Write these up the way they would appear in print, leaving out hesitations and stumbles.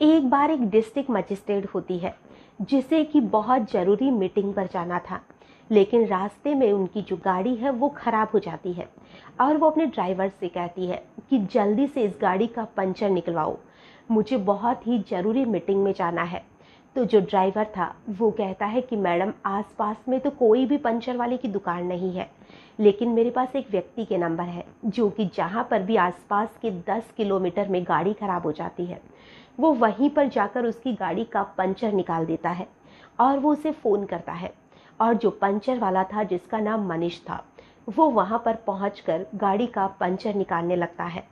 एक बार एक district magistrate होती है जिसे कि बहुत ज़रूरी मीटिंग पर जाना था, लेकिन रास्ते में उनकी जो गाड़ी है वो ख़राब हो जाती है और वो अपने ड्राइवर से कहती है कि जल्दी से इस गाड़ी का पंचर निकलवाओ, मुझे बहुत ही ज़रूरी मीटिंग में जाना है। तो जो ड्राइवर था वो कहता है कि मैडम, आसपास में तो कोई भी पंचर वाले की दुकान नहीं है, लेकिन मेरे पास एक व्यक्ति के नंबर है जो कि जहाँ पर भी आसपास के 10 किलोमीटर में गाड़ी ख़राब हो जाती है वो वहीं पर जाकर उसकी गाड़ी का पंचर निकाल देता है और वो उसे फ़ोन करता है। और जो पंचर वाला था जिसका नाम मनीष था, वो वहाँ पर पहुँचकर गाड़ी का पंचर निकालने लगता है।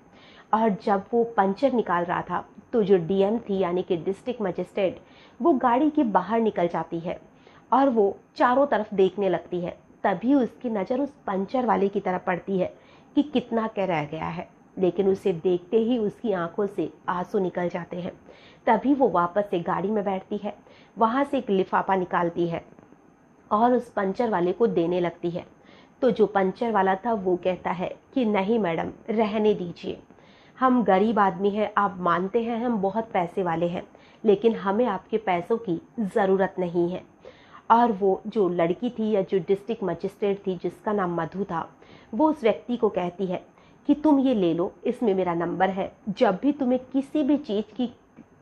और जब वो पंचर निकाल रहा था तो जो डीएम थी यानी कि डिस्ट्रिक्ट मजिस्ट्रेट, वो गाड़ी के बाहर निकल जाती है और वो चारों तरफ देखने लगती है। तभी उसकी नज़र उस पंचर वाले की तरफ पड़ती है कि कितना क्या रह गया है, लेकिन उसे देखते ही उसकी आंखों से आंसू निकल जाते हैं। तभी वो वापस से गाड़ी में बैठती है, वहाँ से एक लिफाफा निकालती है और उस पंचर वाले को देने लगती है। तो जो पंचर वाला था वो कहता है कि नहीं मैडम, रहने दीजिए, हम गरीब आदमी हैं, आप मानते हैं हम बहुत पैसे वाले हैं, लेकिन हमें आपके पैसों की ज़रूरत नहीं है। और वो जो लड़की थी या जो डिस्ट्रिक्ट मजिस्ट्रेट थी जिसका नाम मधु था, वो उस व्यक्ति को कहती है कि तुम ये ले लो, इसमें मेरा नंबर है, जब भी तुम्हें किसी भी चीज़ की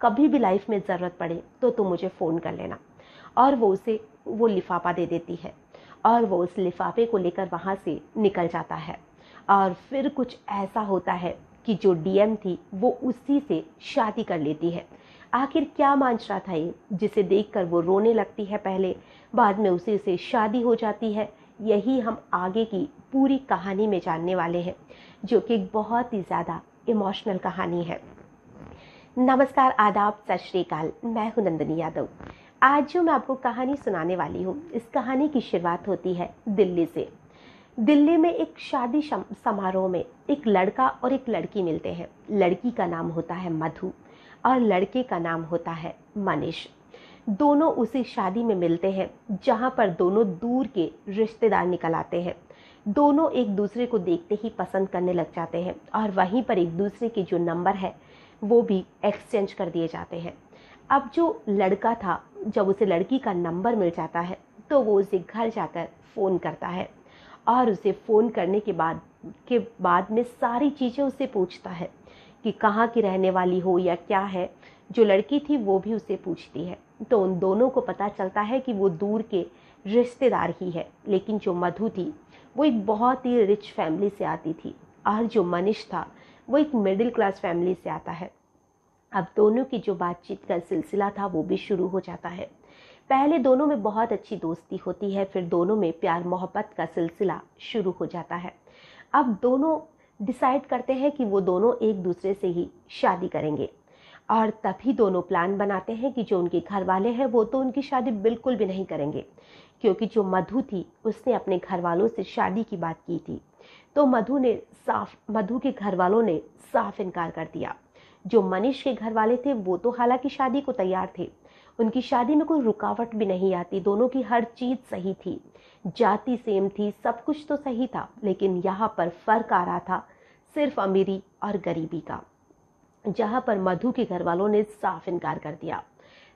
कभी भी लाइफ में ज़रूरत पड़े तो तुम मुझे फ़ोन कर लेना। और वो उसे वो लिफाफा दे देती है और वो उस लिफाफे को लेकर वहाँ से निकल जाता है। और फिर कुछ ऐसा होता है कि जो डीएम थी वो उसी से शादी कर लेती है। आखिर क्या मांझ रहा था ये, जिसे देखकर वो रोने लगती है पहले, बाद में उसी से शादी हो जाती है। यही हम आगे की पूरी कहानी में जानने वाले हैं, जो कि एक बहुत ही ज़्यादा इमोशनल कहानी है। नमस्कार, आदाब, सत श्री अकाल, मैं हूं नंदिनी यादव। आज जो मैं आपको कहानी सुनाने वाली हूँ, इस कहानी की शुरुआत होती है दिल्ली से। दिल्ली में एक शादी समारोह में एक लड़का और एक लड़की मिलते हैं। लड़की का नाम होता है मधु और लड़के का नाम होता है मनीष। दोनों उसी शादी में मिलते हैं जहाँ पर दोनों दूर के रिश्तेदार निकल आते हैं। दोनों एक दूसरे को देखते ही पसंद करने लग जाते हैं और वहीं पर एक दूसरे के जो नंबर है वो भी एक्सचेंज कर दिए जाते हैं। अब जो लड़का था, जब उसे लड़की का नंबर मिल जाता है तो वो उसे घर जाकर फ़ोन करता है और उसे फ़ोन करने के बाद में सारी चीज़ें उससे पूछता है कि कहाँ की रहने वाली हो या क्या है। जो लड़की थी वो भी उसे पूछती है, तो उन दोनों को पता चलता है कि वो दूर के रिश्तेदार ही है। लेकिन जो मधु थी वो एक बहुत ही रिच फैमिली से आती थी और जो मनीष था वो एक मिडिल क्लास फैमिली से आता है। अब दोनों की जो बातचीत का सिलसिला था वो भी शुरू हो जाता है। पहले दोनों में बहुत अच्छी दोस्ती होती है, फिर दोनों में प्यार मोहब्बत का सिलसिला शुरू हो जाता है। अब दोनों डिसाइड करते हैं कि वो दोनों एक दूसरे से ही शादी करेंगे और तभी दोनों प्लान बनाते हैं कि जो उनके घर वाले हैं वो तो उनकी शादी बिल्कुल भी नहीं करेंगे, क्योंकि जो मधु थी उसने अपने घर वालों से शादी की बात की थी। तो मधु के घर वालों ने साफ इनकार कर दिया। जो मनीष के घर वाले थे वो तो हालांकि शादी को तैयार थे, उनकी शादी में कोई रुकावट भी नहीं आती, दोनों की हर चीज़ सही थी, जाति सेम थी, सब कुछ तो सही था। लेकिन यहाँ पर फ़र्क आ रहा था सिर्फ अमीरी और गरीबी का, जहाँ पर मधु के घर वालों ने साफ इनकार कर दिया।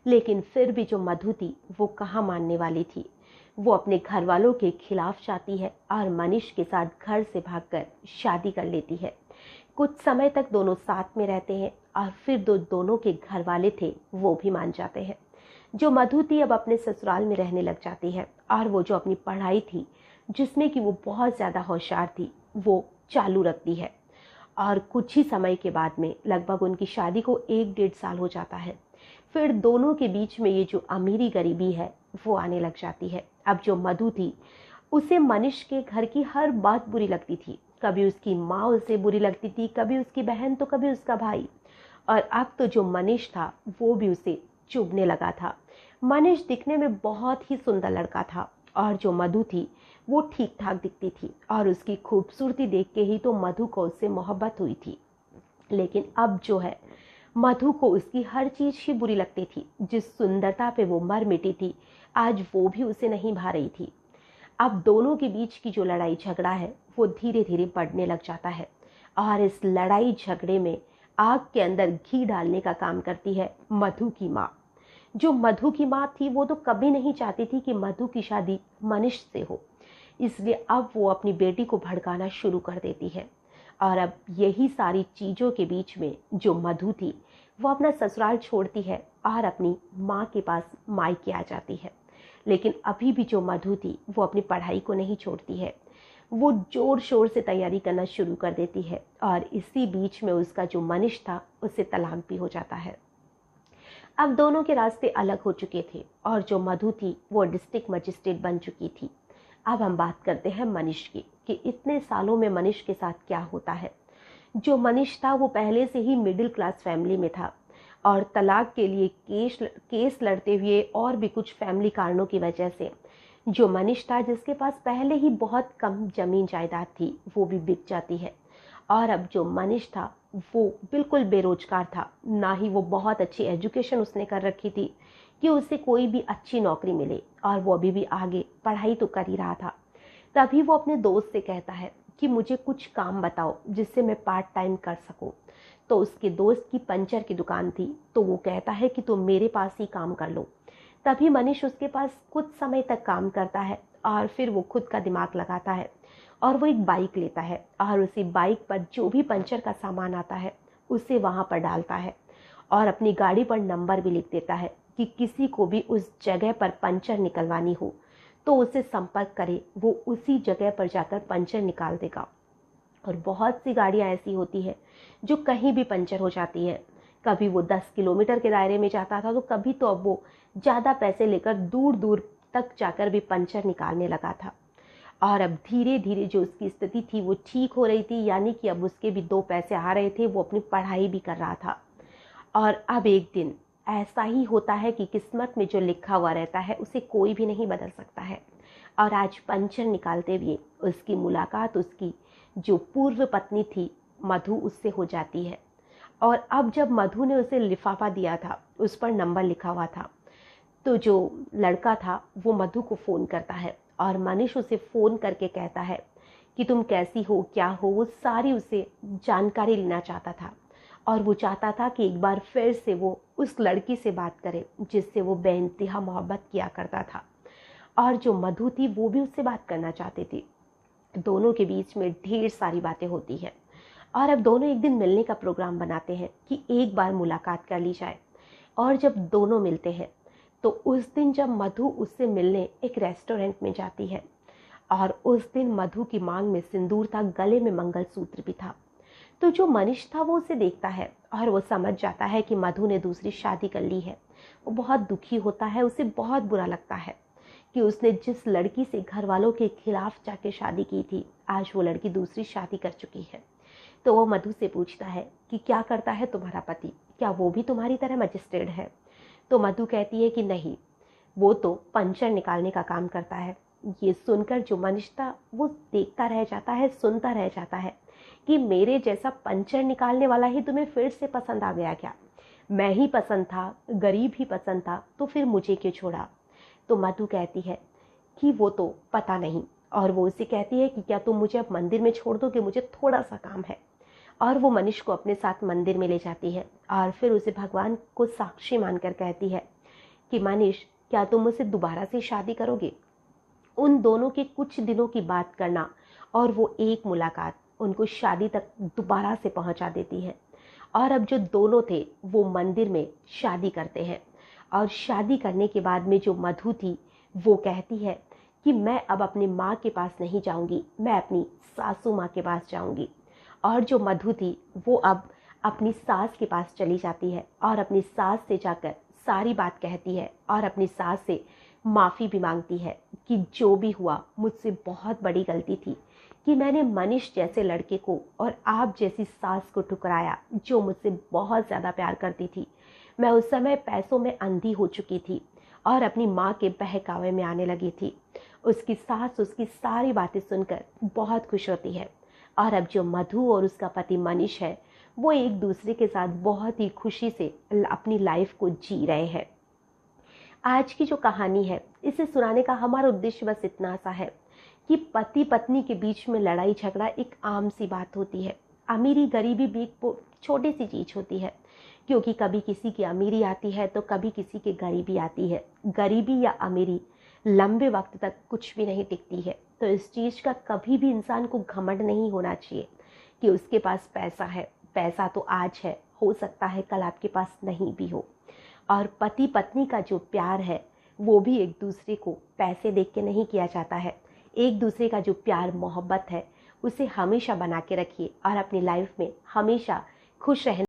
लेकिन फिर भी जो मधु थी वो कहाँ मानने वाली थी। वो अपने घर वालों के खिलाफ जाती है और मनीष के साथ घर से भागकर शादी कर लेती है। कुछ समय तक दोनों साथ में रहते हैं और फिर दोनों के घर वाले थे वो भी मान जाते हैं। जो मधु थी अब अपने ससुराल में रहने लग जाती है और वो जो अपनी पढ़ाई थी जिसमें कि वो बहुत ज़्यादा होशियार थी वो चालू रखती है। और कुछ ही समय के बाद में लगभग उनकी शादी को 1-1.5 साल हो जाता है। फिर दोनों के बीच में ये जो अमीरी गरीबी है वो आने लग जाती है। अब जो मधु थी उसे मनीष के घर की हर बात बुरी लगती थी। कभी उसकी माँ उसे बुरी लगती थी, कभी उसकी बहन, तो कभी उसका भाई। और अब तो जो मनीष था वो भी उसे चुभने लगा था। मनीष दिखने में बहुत ही सुंदर लड़का था और जो मधु थी वो ठीक ठाक दिखती थी और उसकी खूबसूरती देख के ही तो मधु को उससे मोहब्बत हुई थी। लेकिन अब जो है, मधु को उसकी हर चीज़ ही बुरी लगती थी। जिस सुंदरता पे वो मर मिटी थी आज वो भी उसे नहीं भा रही थी। अब दोनों के बीच की जो लड़ाई झगड़ा है वो धीरे धीरे बढ़ने लग जाता है और इस लड़ाई झगड़े में आग के अंदर घी डालने का काम करती है मधु की माँ। जो मधु की माँ थी वो तो कभी नहीं चाहती थी कि मधु की शादी मनीष से हो, इसलिए अब वो अपनी बेटी को भड़काना शुरू कर देती है। और अब यही सारी चीज़ों के बीच में जो मधु थी वो अपना ससुराल छोड़ती है और अपनी माँ के पास मायके आ जाती है। लेकिन अभी भी जो मधु थी वो अपनी पढ़ाई को नहीं छोड़ती है, वो जोर शोर से तैयारी करना शुरू कर देती है। और इसी बीच में उसका जो मनीष था उससे तलाक भी हो जाता है। अब दोनों के रास्ते अलग हो चुके थे और जो मधु थी वो डिस्ट्रिक्ट मजिस्ट्रेट बन चुकी थी। अब हम बात करते हैं मनीष की कि इतने सालों में मनीष के साथ क्या होता है। जो मनीष था वो पहले से ही मिडिल क्लास फैमिली में था और तलाक के लिए केस लड़ते हुए और भी कुछ फैमिली कारणों की वजह से जो मनीष था, जिसके पास पहले ही बहुत कम जमीन जायदाद थी, वो भी बिक जाती है। और अब जो मनीष था वो बिल्कुल बेरोजगार था, ना ही वो बहुत अच्छी एजुकेशन उसने कर रखी थी कि उसे कोई भी अच्छी नौकरी मिले, और वो अभी भी आगे पढ़ाई तो कर ही रहा था। तभी वो अपने दोस्त से कहता है कि मुझे कुछ काम बताओ जिससे मैं पार्ट टाइम कर सकूं। तो उसके दोस्त की पंचर की दुकान थी, तो वो कहता है कि तुम मेरे पास ही काम कर लो। तभी मनीष उसके पास कुछ समय तक काम करता है और फिर वो खुद का दिमाग लगाता है और वो एक बाइक लेता है और उसी बाइक पर जो भी पंचर का सामान आता है उसे वहाँ पर डालता है और अपनी गाड़ी पर नंबर भी लिख देता है कि किसी को भी उस जगह पर पंचर निकलवानी हो तो उसे संपर्क करे, वो उसी जगह पर जाकर पंचर निकाल देगा। और बहुत सी गाड़ियाँ ऐसी होती है जो कहीं भी पंचर हो जाती है। कभी वो 10 किलोमीटर के दायरे में जाता था, तो कभी तो अब वो ज़्यादा पैसे लेकर दूर दूर तक जाकर भी पंचर निकालने लगा था। और अब धीरे धीरे जो उसकी स्थिति थी वो ठीक हो रही थी, यानी कि अब उसके भी 2 पैसे आ रहे थे, वो अपनी पढ़ाई भी कर रहा था। और अब एक दिन ऐसा ही होता है कि किस्मत में जो लिखा हुआ रहता है उसे कोई भी नहीं बदल सकता है। और आज पंचर निकालते हुए उसकी मुलाकात उसकी जो पूर्व पत्नी थी मधु, उससे हो जाती है। और अब जब मधु ने उसे लिफाफा दिया था, उस पर नंबर लिखा हुआ था, तो जो लड़का था वो मधु को फ़ोन करता है और मनीष उसे फ़ोन करके कहता है कि तुम कैसी हो, क्या हो, वो सारी उसे जानकारी लेना चाहता था। और वो चाहता था कि एक बार फिर से वो उस लड़की से बात करे जिससे वो बेइंतहा मोहब्बत किया करता था। और जो मधु थी वो भी उससे बात करना चाहती थी। दोनों के बीच में ढेर सारी बातें होती हैं और अब दोनों एक दिन मिलने का प्रोग्राम बनाते हैं कि एक बार मुलाकात कर ली जाए। और जब दोनों मिलते हैं तो उस दिन जब मधु उससे मिलने एक रेस्टोरेंट में जाती है और उस दिन मधु की मांग में सिंदूर था, गले में मंगलसूत्र भी था। तो जो मनीष था वो उसे देखता है और वो समझ जाता है कि मधु ने दूसरी शादी कर ली है। वो बहुत दुखी होता है, उसे बहुत बुरा लगता है कि उसने जिस लड़की से घर वालों के खिलाफ जाके शादी की थी, आज वो लड़की दूसरी शादी कर चुकी है। तो वो मधु से पूछता है कि क्या करता है तुम्हारा पति, क्या वो भी तुम्हारी तरह मजिस्ट्रेट है? तो मधु कहती है कि नहीं, वो तो पंचर निकालने का काम करता है। ये सुनकर जो मनीष था वो देखता रह जाता है, सुनता रह जाता है कि मेरे जैसा पंचर निकालने वाला ही तुम्हें फिर से पसंद आ गया क्या? मैं ही पसंद था, गरीब ही पसंद था, तो फिर मुझे क्यों छोड़ा? तो मधु कहती है कि वो तो पता नहीं। और वो उसे कहती है कि क्या तुम मुझे अब मंदिर में छोड़ दो कि मुझे थोड़ा सा काम है। और वो मनीष को अपने साथ मंदिर में ले जाती है और फिर उसे भगवान को साक्षी मानकर कहती है कि मनीष, क्या तुम मुझसे दोबारा से शादी करोगे? उन दोनों के कुछ दिनों की बात करना और वो एक मुलाकात उनको शादी तक दोबारा से पहुंचा देती है। और अब जो दोनों थे वो मंदिर में शादी करते हैं। और शादी करने के बाद में जो मधु थी वो कहती है कि मैं अब अपनी माँ के पास नहीं जाऊंगी, मैं अपनी सासू माँ के पास जाऊंगी। और जो मधु थी वो अब अपनी सास के पास चली जाती है और अपनी सास से जाकर सारी बात कहती है और अपनी सास से माफ़ी भी मांगती है कि जो भी हुआ मुझसे बहुत बड़ी गलती थी कि मैंने मनीष जैसे लड़के को और आप जैसी सास को ठुकराया जो मुझसे बहुत ज़्यादा प्यार करती थी। मैं उस समय पैसों में अंधी हो चुकी थी और अपनी माँ के बहकावे में आने लगी थी। उसकी सास उसकी सारी बातें सुनकर बहुत खुश होती है और अब जो मधु और उसका पति मनीष है वो एक दूसरे के साथ बहुत ही खुशी से अपनी लाइफ को जी रहे हैं। आज की जो कहानी है इसे सुनाने का हमारा उद्देश्य बस इतना सा है कि पति पत्नी के बीच में लड़ाई झगड़ा एक आम सी बात होती है अमीरी गरीबी भी एक छोटी सी चीज़ होती है, क्योंकि कभी किसी की अमीरी आती है तो कभी किसी की गरीबी आती है। गरीबी या अमीरी लंबे वक्त तक कुछ भी नहीं टिकती है। तो इस चीज़ का कभी भी इंसान को घमंड नहीं होना चाहिए कि उसके पास पैसा है। पैसा तो आज है, हो सकता है कल आपके पास नहीं भी हो। और पति पत्नी का जो प्यार है वो भी एक दूसरे को पैसे देख के नहीं किया जाता है। एक दूसरे का जो प्यार मोहब्बत है उसे हमेशा बना के रखिए और अपनी लाइफ में हमेशा खुश रहने